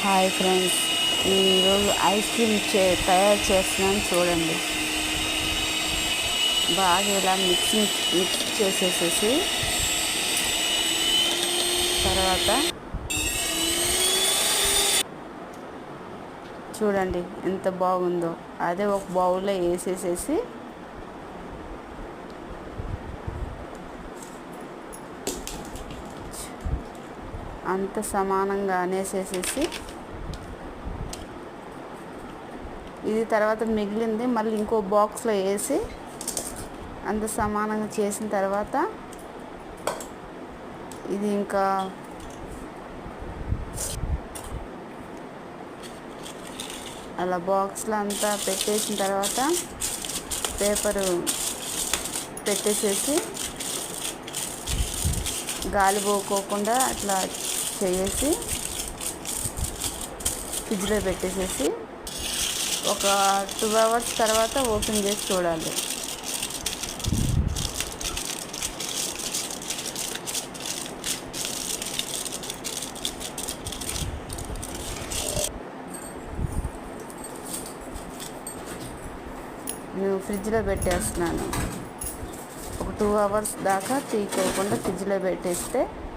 Hi friends, ఈరోజు ice cream తయారు చేస్తున్నాను చూడండి. బాగా ఇలా మిక్స్ చేసేసేసి తర్వాత చూడండి ఎంత బాగుందో. అదే ఒక బౌల్లో వేసేసేసి అంత సమానంగా అనేసేసేసి ఇది తర్వాత మిగిలింది మళ్ళీ ఇంకో బాక్స్లో వేసి అంత సమానంగా చేసిన తర్వాత ఇది ఇంకా అలా బాక్స్లో అంతా పెట్టేసిన తర్వాత పేపరు పెట్టేసేసి గాలి పోకోకుండా అట్లా చేసి ఫ్రిడ్జ్లో పెట్టేసేసి ఒక 2 అవర్స్ తర్వాత ఓపెన్ చేసి చూడాలి. నేను ఫ్రిడ్జ్లో పెట్టేస్తున్నాను. ఒక 2 అవర్స్ దాకా తీయకోకుండా ఫ్రిడ్జ్లో పెట్టేస్తే